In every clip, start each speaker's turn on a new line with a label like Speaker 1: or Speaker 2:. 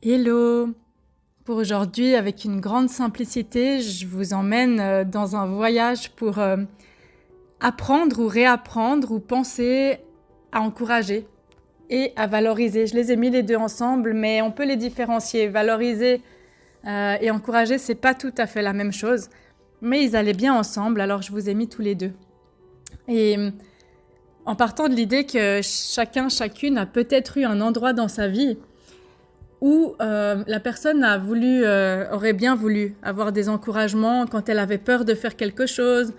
Speaker 1: Hello! Pour aujourd'hui, avec une grande simplicité, je vous emmène dans un voyage pour apprendre ou réapprendre ou penser à encourager et à valoriser. Je les ai mis les deux ensemble, mais on peut les différencier. Valoriser et encourager, c'est pas tout à fait la même chose, mais ils allaient bien ensemble, alors je vous ai mis tous les deux. Et en partant de l'idée que chacune a peut-être eu un endroit dans sa vie où la personne aurait bien voulu avoir des encouragements quand elle avait peur de faire quelque chose,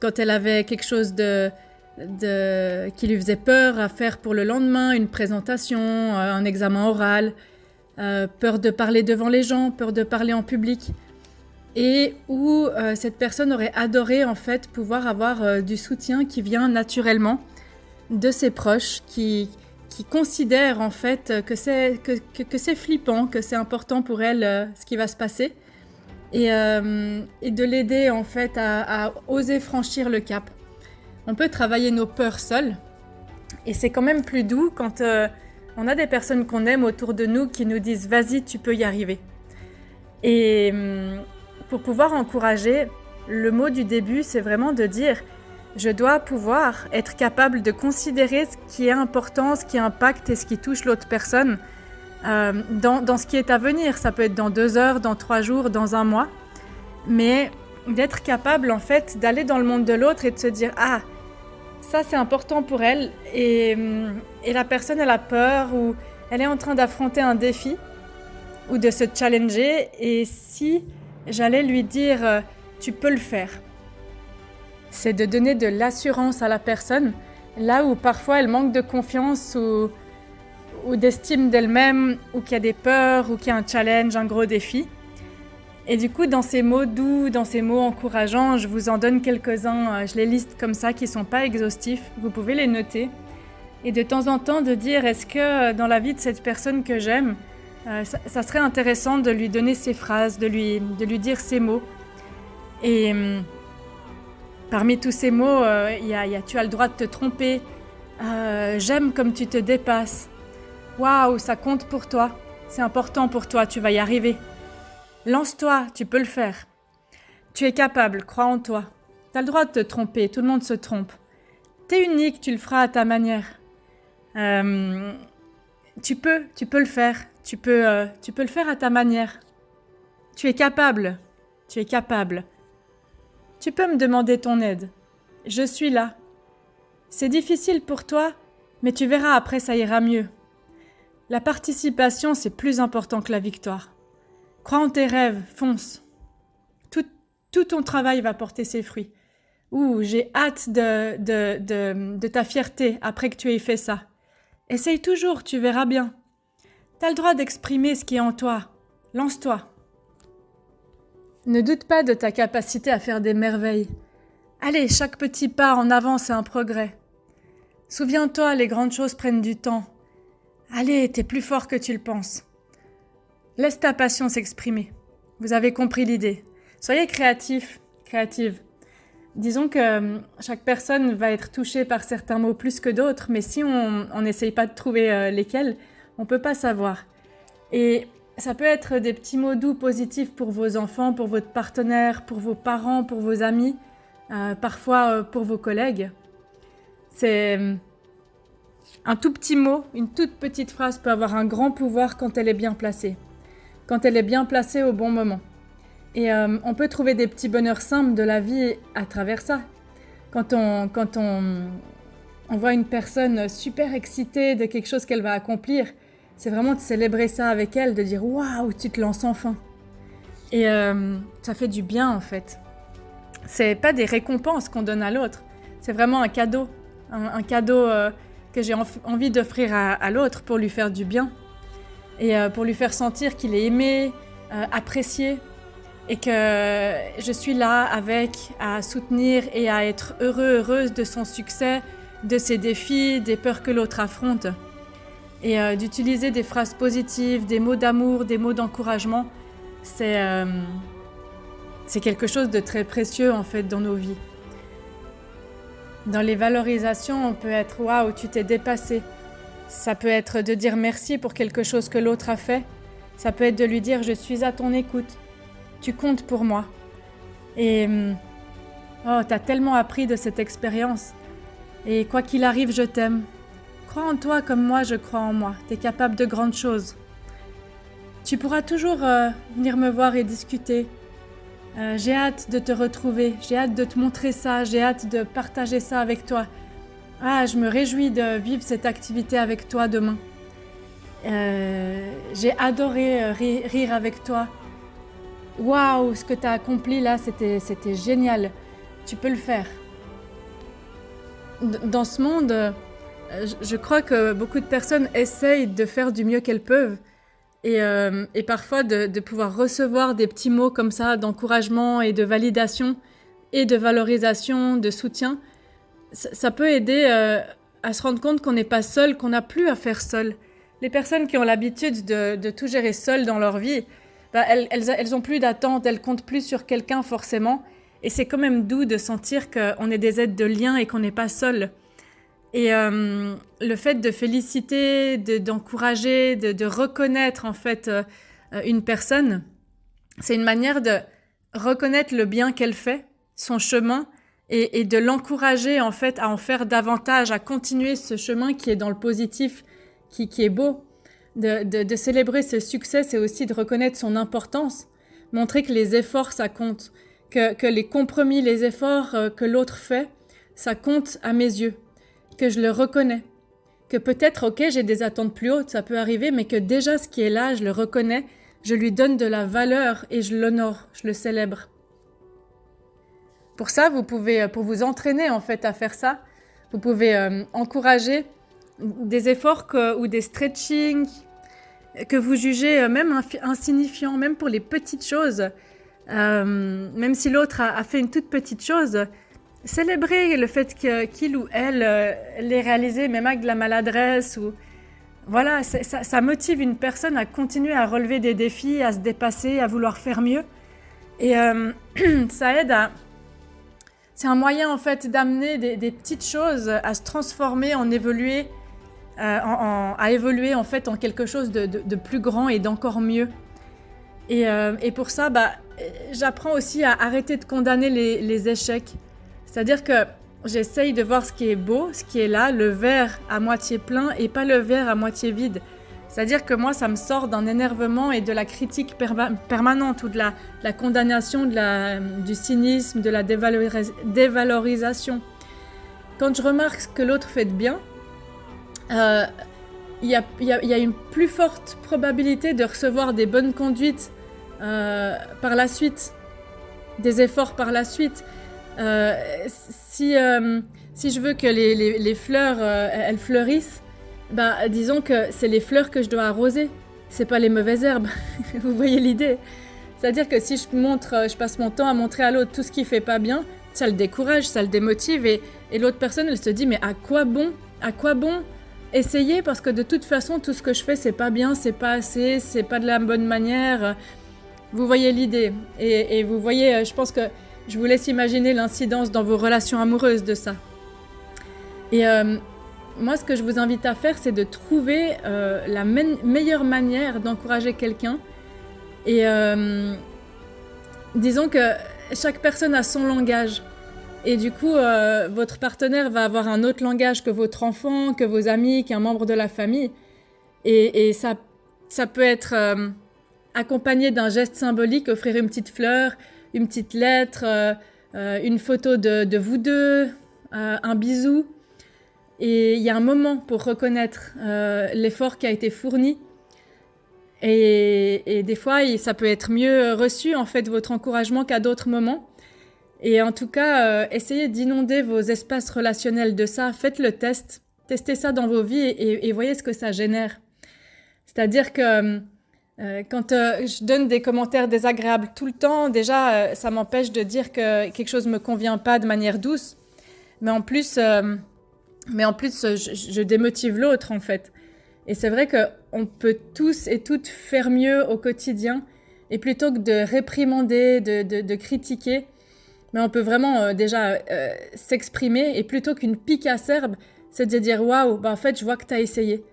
Speaker 1: quand elle avait quelque chose qui lui faisait peur à faire pour le lendemain, une présentation, un examen oral, peur de parler devant les gens, peur de parler en public, et où cette personne aurait adoré en fait pouvoir avoir du soutien qui vient naturellement de ses proches, qui considère en fait que c'est flippant, que c'est important pour elle ce qui va se passer, et de l'aider en fait à oser franchir le cap. On peut travailler nos peurs seuls, et c'est quand même plus doux quand on a des personnes qu'on aime autour de nous qui nous disent « vas-y, tu peux y arriver ». Et pour pouvoir encourager, le mot du début, c'est vraiment de dire « je dois pouvoir être capable de considérer ce qui est important, ce qui impacte et ce qui touche l'autre personne dans ce qui est à venir ». Ça peut être dans 2 heures, dans 3 jours, dans 1 mois, mais d'être capable en fait d'aller dans le monde de l'autre et de se dire « ah, ça c'est important pour elle » et la personne elle a peur ou elle est en train d'affronter un défi ou de se challenger, et si j'allais lui dire « tu peux le faire ». C'est de donner de l'assurance à la personne, là où parfois elle manque de confiance ou d'estime d'elle-même, ou qu'il y a des peurs, ou qu'il y a un challenge, un gros défi. Et du coup, dans ces mots doux, dans ces mots encourageants, je vous en donne quelques-uns, je les liste comme ça, qui ne sont pas exhaustifs, vous pouvez les noter. Et de temps en temps de dire, est-ce que dans la vie de cette personne que j'aime, ça serait intéressant de lui donner ces phrases, de lui dire ces mots. Et parmi tous ces mots, il y a tu as le droit de te tromper, j'aime comme tu te dépasses, waouh, ça compte pour toi, c'est important pour toi, tu vas y arriver. Lance-toi, tu peux le faire. Tu es capable, crois en toi. Tu as le droit de te tromper, tout le monde se trompe. Tu es unique, tu le feras à ta manière. Tu peux le faire. Tu peux le faire à ta manière. Tu es capable. Tu es capable. Tu peux me demander ton aide. Je suis là. C'est difficile pour toi, mais tu verras après ça ira mieux. La participation, c'est plus important que la victoire. Crois en tes rêves, fonce. Tout ton travail va porter ses fruits. Ouh, j'ai hâte de ta fierté après que tu aies fait ça. Essaye toujours, tu verras bien. T'as le droit d'exprimer ce qui est en toi. Lance-toi. Ne doute pas de ta capacité à faire des merveilles. Allez, chaque petit pas en avant, c'est un progrès. Souviens-toi, les grandes choses prennent du temps. Allez, t'es plus fort que tu le penses. Laisse ta passion s'exprimer. Vous avez compris l'idée. Soyez créatifs, créatives. Disons que chaque personne va être touchée par certains mots plus que d'autres, mais si on n'essaye pas de trouver lesquels, on ne peut pas savoir. Et ça peut être des petits mots doux positifs pour vos enfants, pour votre partenaire, pour vos parents, pour vos amis, parfois pour vos collègues. C'est un tout petit mot, une toute petite phrase peut avoir un grand pouvoir quand elle est bien placée. Quand elle est bien placée au bon moment. Et on peut trouver des petits bonheurs simples de la vie à travers ça. Quand on voit une personne super excitée de quelque chose qu'elle va accomplir, c'est vraiment de célébrer ça avec elle, de dire « waouh, tu te lances enfin !» Et ça fait du bien en fait. C'est pas des récompenses qu'on donne à l'autre, c'est vraiment un cadeau. Un cadeau que j'ai envie d'offrir à l'autre pour lui faire du bien. Et pour lui faire sentir qu'il est aimé, apprécié, et que je suis là à soutenir et à être heureuse de son succès, de ses défis, des peurs que l'autre affronte. Et d'utiliser des phrases positives, des mots d'amour, des mots d'encouragement, c'est quelque chose de très précieux en fait dans nos vies. Dans les valorisations, on peut être « waouh, tu t'es dépassé ». Ça peut être de dire merci pour quelque chose que l'autre a fait, Ça peut être de lui dire « Je suis à ton écoute, tu comptes pour moi ». Et oh, t'as tellement appris de cette expérience. Et quoi qu'il arrive, je t'aime. Crois en toi comme moi, je crois en moi. T'es capable de grandes choses. Tu pourras toujours venir me voir et discuter. J'ai hâte de te retrouver, j'ai hâte de te montrer ça, j'ai hâte de partager ça avec toi. Ah, je me réjouis de vivre cette activité avec toi demain. J'ai adoré rire avec toi. Waouh, ce que tu as accompli là, c'était génial. Tu peux le faire. Dans ce monde, je crois que beaucoup de personnes essayent de faire du mieux qu'elles peuvent. Et parfois de pouvoir recevoir des petits mots comme ça d'encouragement et de validation et de valorisation, de soutien, ça peut aider à se rendre compte qu'on n'est pas seul, qu'on n'a plus à faire seul. Les personnes qui ont l'habitude de tout gérer seules dans leur vie, elles ont plus d'attente, elles comptent plus sur quelqu'un forcément. Et c'est quand même doux de sentir qu'on est des êtres de lien et qu'on n'est pas seul. Et le fait de féliciter, d'encourager, de reconnaître en fait une personne, c'est une manière de reconnaître le bien qu'elle fait, son chemin, et de l'encourager en fait à en faire davantage, à continuer ce chemin qui est dans le positif, qui est beau. De célébrer ce succès, c'est aussi de reconnaître son importance, montrer que les efforts, ça compte, que les compromis, les efforts que l'autre fait, ça compte à mes yeux. Que je le reconnais, que peut-être, ok, j'ai des attentes plus hautes, ça peut arriver, mais que déjà ce qui est là, je le reconnais, je lui donne de la valeur et je l'honore, je le célèbre. Pour ça, vous pouvez, pour vous entraîner en fait à faire ça, vous pouvez encourager des efforts ou des stretching que vous jugez même insignifiants, même pour les petites choses, même si l'autre a fait une toute petite chose. Célébrer le fait qu'il ou elle l'ait réalisé, même avec de la maladresse. Voilà, ça motive une personne à continuer à relever des défis, à se dépasser, à vouloir faire mieux. Et ça aide à... C'est un moyen en fait d'amener des petites choses à se transformer, à évoluer en fait en quelque chose de plus grand et d'encore mieux. Et pour ça, j'apprends aussi à arrêter de condamner les échecs. C'est-à-dire que j'essaye de voir ce qui est beau, ce qui est là, le verre à moitié plein et pas le verre à moitié vide. C'est-à-dire que moi, ça me sort d'un énervement et de la critique permanente ou de la condamnation, du cynisme, de la dévalorisation. Quand je remarque que l'autre fait de bien, il y a une plus forte probabilité de recevoir des bonnes conduites par la suite, des efforts par la suite. Si je veux que les fleurs elles fleurissent, disons que c'est les fleurs que je dois arroser, c'est pas les mauvaises herbes. Vous voyez l'idée? C'est-à-dire que si je passe mon temps à montrer à l'autre tout ce qui fait pas bien, ça le décourage, ça le démotive et l'autre personne elle se dit mais à quoi bon essayer parce que de toute façon tout ce que je fais c'est pas bien, c'est pas assez, c'est pas de la bonne manière. Vous voyez l'idée et vous voyez, je pense que je vous laisse imaginer l'incidence dans vos relations amoureuses de ça. Et moi, ce que je vous invite à faire, c'est de trouver la meilleure manière d'encourager quelqu'un. Et disons que chaque personne a son langage. Et du coup, votre partenaire va avoir un autre langage que votre enfant, que vos amis, qu'un membre de la famille. Et ça peut être accompagné d'un geste symbolique, offrir une petite fleur, une petite lettre, une photo de vous deux, un bisou. Et il y a un moment pour reconnaître l'effort qui a été fourni. Et des fois, ça peut être mieux reçu, en fait, votre encouragement qu'à d'autres moments. Et en tout cas, essayez d'inonder vos espaces relationnels de ça. Faites le test. Testez ça dans vos vies et voyez ce que ça génère. C'est-à-dire que quand je donne des commentaires désagréables tout le temps, déjà, ça m'empêche de dire que quelque chose ne me convient pas de manière douce. Mais en plus, je démotive l'autre, en fait. Et c'est vrai qu'on peut tous et toutes faire mieux au quotidien. Et plutôt que de réprimander, de critiquer, mais on peut vraiment déjà s'exprimer. Et plutôt qu'une pique acerbe, c'est de dire « Waouh, en fait, je vois que tu as essayé. »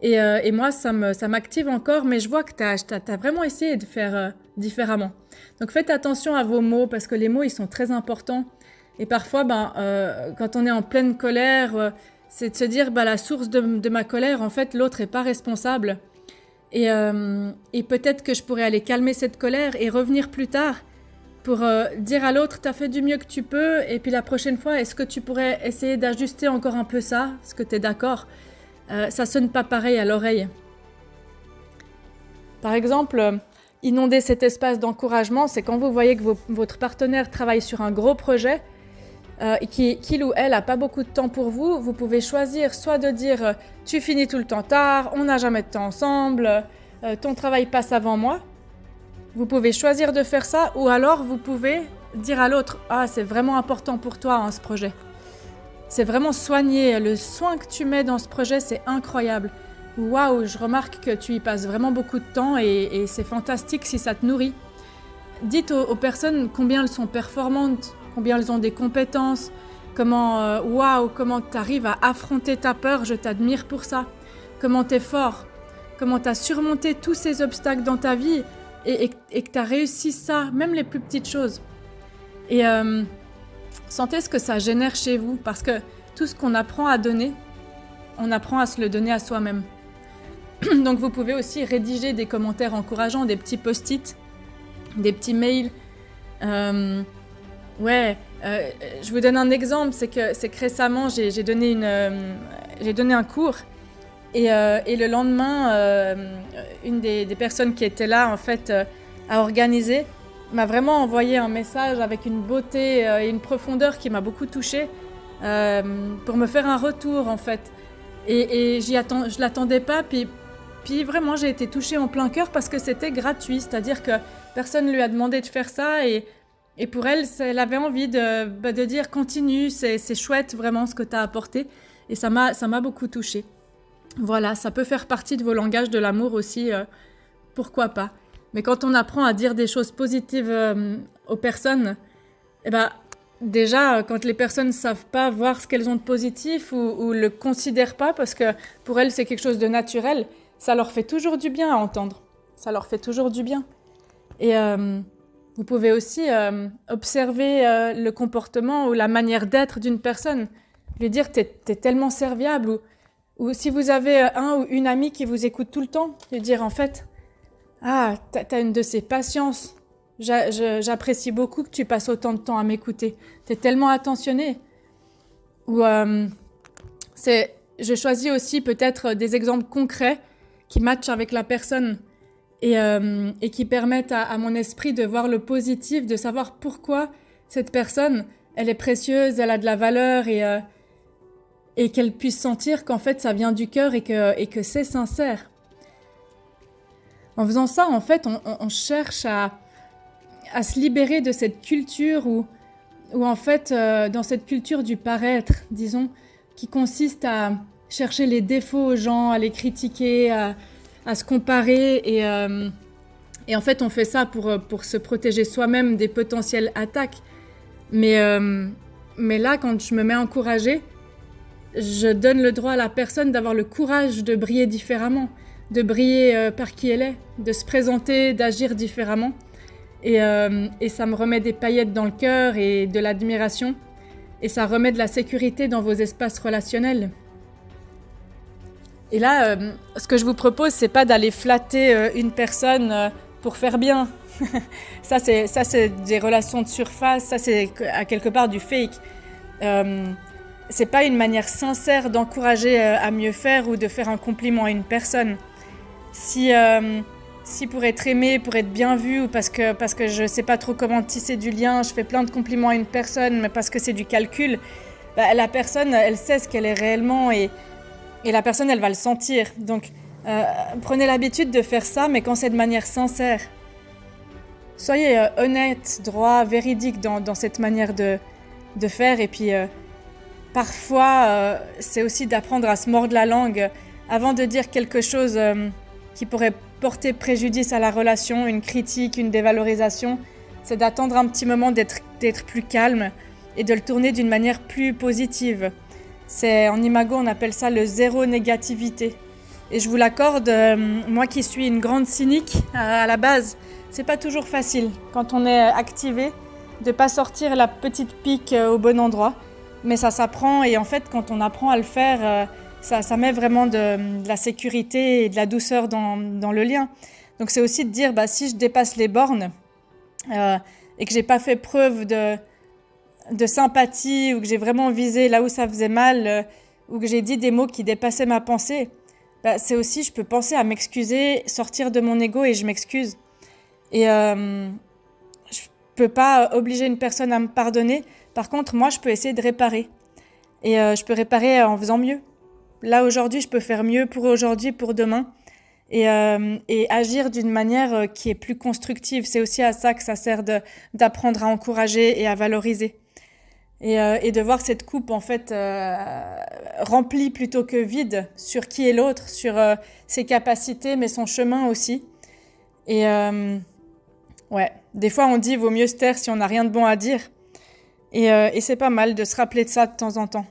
Speaker 1: Et moi, ça m'active encore, mais je vois que t'as vraiment essayé de faire différemment. Donc faites attention à vos mots, parce que les mots, ils sont très importants. Et parfois, quand on est en pleine colère, c'est de se dire, la source de ma colère, en fait, l'autre est pas responsable. Et peut-être que je pourrais aller calmer cette colère et revenir plus tard pour dire à l'autre, t'as fait du mieux que tu peux, et puis la prochaine fois, est-ce que tu pourrais essayer d'ajuster encore un peu ça? Est-ce que t'es d'accord? Ça sonne pas pareil à l'oreille. Par exemple, inonder cet espace d'encouragement, c'est quand vous voyez que votre partenaire travaille sur un gros projet et qu'il ou elle a pas beaucoup de temps pour vous, vous pouvez choisir soit de dire tu finis tout le temps tard, on n'a jamais de temps ensemble, ton travail passe avant moi. Vous pouvez choisir de faire ça, ou alors vous pouvez dire à l'autre c'est vraiment important pour toi ce projet. C'est vraiment soigné, le soin que tu mets dans ce projet, c'est incroyable. Waouh, je remarque que tu y passes vraiment beaucoup de temps et c'est fantastique si ça te nourrit. Dites aux personnes combien elles sont performantes, combien elles ont des compétences, comment tu arrives à affronter ta peur, je t'admire pour ça. Comment tu es fort, comment tu as surmonté tous ces obstacles dans ta vie et que tu as réussi ça, même les plus petites choses. Et sentez ce que ça génère chez vous, parce que tout ce qu'on apprend à donner, on apprend à se le donner à soi-même. Donc vous pouvez aussi rédiger des commentaires encourageants, des petits post-it, des petits mails. Je vous donne un exemple, c'est que récemment j'ai donné un cours et le lendemain, une des personnes qui était là en fait à organiser m'a vraiment envoyé un message avec une beauté et une profondeur qui m'a beaucoup touchée pour me faire un retour en fait. Et je l'attendais pas, puis vraiment j'ai été touchée en plein cœur parce que c'était gratuit, c'est-à-dire que personne ne lui a demandé de faire ça et pour elle, elle avait envie de dire continue, c'est chouette vraiment ce que tu as apporté et ça m'a beaucoup touchée. Voilà, ça peut faire partie de vos langages de l'amour aussi, pourquoi pas. Mais quand on apprend à dire des choses positives aux personnes, déjà, quand les personnes ne savent pas voir ce qu'elles ont de positif ou le considèrent pas, parce que pour elles, c'est quelque chose de naturel, ça leur fait toujours du bien à entendre. Ça leur fait toujours du bien. Et vous pouvez aussi observer le comportement ou la manière d'être d'une personne. Lui dire, t'es tellement serviable. Ou si vous avez un ou une amie qui vous écoute tout le temps, lui dire en fait, t'as une de ces patiences. J'apprécie beaucoup que tu passes autant de temps à m'écouter. T'es tellement attentionné. Ou je choisis aussi peut-être des exemples concrets qui matchent avec la personne et qui permettent à mon esprit de voir le positif, de savoir pourquoi cette personne, elle est précieuse, elle a de la valeur et qu'elle puisse sentir qu'en fait ça vient du cœur et que c'est sincère. En faisant ça, en fait, on cherche à se libérer de cette culture où en fait, dans cette culture du paraître, disons, qui consiste à chercher les défauts aux gens, à les critiquer, à se comparer et en fait, on fait ça pour se protéger soi-même des potentielles attaques. Mais là, quand je me mets à encourager, je donne le droit à la personne d'avoir le courage de briller différemment, de briller par qui elle est, de se présenter, d'agir différemment. Et ça me remet des paillettes dans le cœur et de l'admiration. Et ça remet de la sécurité dans vos espaces relationnels. Et là, ce que je vous propose, c'est pas d'aller flatter une personne pour faire bien. Ça, c'est des relations de surface, ça, c'est à quelque part du fake. C'est pas une manière sincère d'encourager à mieux faire ou de faire un compliment à une personne. Si pour être aimé, pour être bien vu, ou parce que je sais pas trop comment tisser du lien, je fais plein de compliments à une personne, mais parce que c'est du calcul, la personne, elle sait ce qu'elle est réellement et la personne, elle va le sentir. Donc, prenez l'habitude de faire ça, mais quand c'est de manière sincère. Soyez honnête, droit, véridique dans cette manière de faire. Et puis, parfois, c'est aussi d'apprendre à se mordre la langue avant de dire quelque chose qui pourrait porter préjudice à la relation, une critique, une dévalorisation. C'est d'attendre un petit moment d'être plus calme et de le tourner d'une manière plus positive. En imago, on appelle ça le zéro négativité. Et je vous l'accorde, moi qui suis une grande cynique à la base, c'est pas toujours facile quand on est activé de pas sortir la petite pique au bon endroit. Mais ça s'apprend et en fait quand on apprend à le faire, ça met vraiment de la sécurité et de la douceur dans le lien. Donc c'est aussi de dire si je dépasse les bornes et que j'ai pas fait preuve de sympathie ou que j'ai vraiment visé là où ça faisait mal ou que j'ai dit des mots qui dépassaient ma pensée, c'est aussi, je peux penser à m'excuser, sortir de mon ego et je m'excuse. Et je peux pas obliger une personne à me pardonner. Par contre, moi, je peux essayer de réparer. Et je peux réparer en faisant mieux. Là, aujourd'hui, je peux faire mieux pour aujourd'hui, pour demain. Et agir d'une manière qui est plus constructive. C'est aussi à ça que ça sert d'apprendre à encourager et à valoriser. Et de voir cette coupe en fait remplie plutôt que vide sur qui est l'autre, sur ses capacités mais son chemin aussi. Et ouais, des fois on dit vaut mieux se taire si on n'a rien de bon à dire. Et c'est pas mal de se rappeler de ça de temps en temps.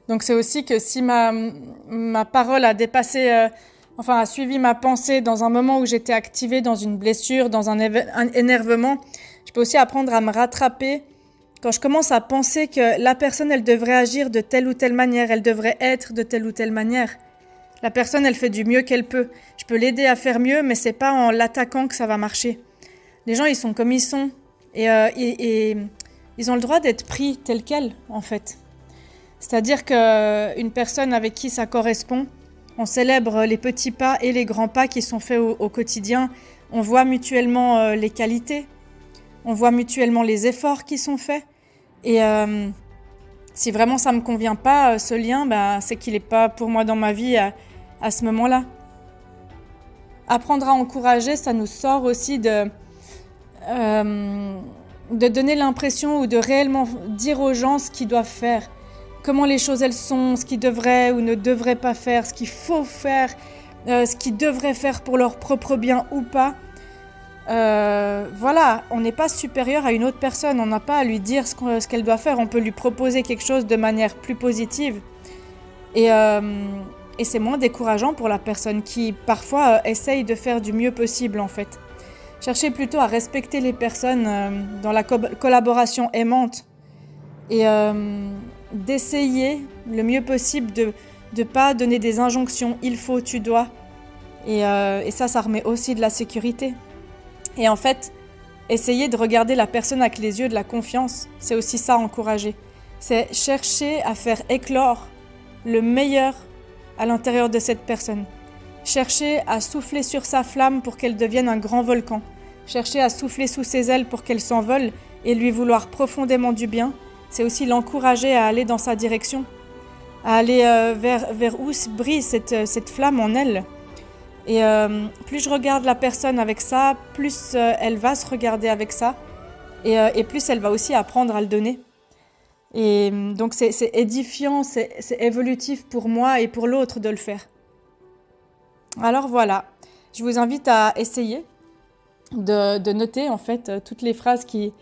Speaker 1: Donc c'est aussi que si ma parole a dépassé, a suivi ma pensée dans un moment où j'étais activée dans une blessure, dans un énervement, je peux aussi apprendre à me rattraper. Quand je commence à penser que la personne, elle devrait agir de telle ou telle manière, elle devrait être de telle ou telle manière. La personne, elle fait du mieux qu'elle peut. Je peux l'aider à faire mieux, mais c'est pas en l'attaquant que ça va marcher. Les gens, ils sont comme ils sont. Et ils ont le droit d'être pris tels quels, en fait. C'est-à-dire qu'une personne avec qui ça correspond, on célèbre les petits pas et les grands pas qui sont faits au quotidien. On voit mutuellement les qualités. On voit mutuellement les efforts qui sont faits. Et si vraiment ça me convient pas, ce lien, c'est qu'il est pas pour moi dans ma vie à ce moment-là. Apprendre à encourager, ça nous sort aussi de donner l'impression ou de réellement dire aux gens ce qu'ils doivent faire, comment les choses elles sont, ce qu'ils devraient ou ne devraient pas faire, ce qu'il faut faire, ce qu'ils devraient faire pour leur propre bien ou pas. Voilà, on n'est pas supérieur à une autre personne, on n'a pas à lui dire ce qu'elle doit faire, on peut lui proposer quelque chose de manière plus positive et c'est moins décourageant pour la personne qui parfois essaye de faire du mieux possible en fait. Cherchez plutôt à respecter les personnes dans la collaboration aimante et d'essayer le mieux possible de pas donner des injonctions, il faut, tu dois et ça remet aussi de la sécurité. Et en fait, essayer de regarder la personne avec les yeux de la confiance, c'est aussi ça, encourager. C'est chercher à faire éclore le meilleur à l'intérieur de cette personne. Chercher à souffler sur sa flamme pour qu'elle devienne un grand volcan. Chercher à souffler sous ses ailes pour qu'elle s'envole et lui vouloir profondément du bien. C'est aussi l'encourager à aller dans sa direction, à aller vers où brille cette flamme en elle. Et plus je regarde la personne avec ça, plus elle va se regarder avec ça et plus elle va aussi apprendre à le donner. Et donc c'est édifiant, c'est évolutif pour moi et pour l'autre de le faire. Alors voilà, je vous invite à essayer de noter en fait toutes les phrases qui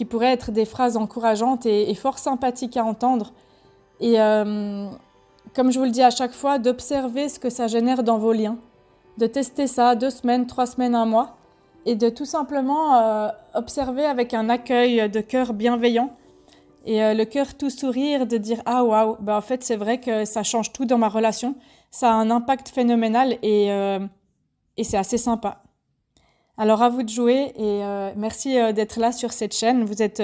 Speaker 1: pourraient être des phrases encourageantes et fort sympathiques à entendre. Et comme je vous le dis à chaque fois, d'observer ce que ça génère dans vos liens. De tester ça 2 semaines, 3 semaines, 1 mois et de tout simplement observer avec un accueil de cœur bienveillant et le cœur tout sourire de dire « Ah waouh, en fait c'est vrai que ça change tout dans ma relation, ça a un impact phénoménal et c'est assez sympa. » Alors à vous de jouer et merci d'être là sur cette chaîne. Vous êtes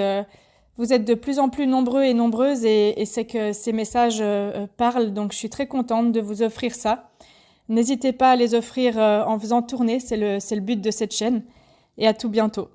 Speaker 1: de plus en plus nombreux et nombreuses et c'est que ces messages parlent, donc je suis très contente de vous offrir ça. N'hésitez pas à les offrir en faisant tourner, c'est le but de cette chaîne. Et à tout bientôt.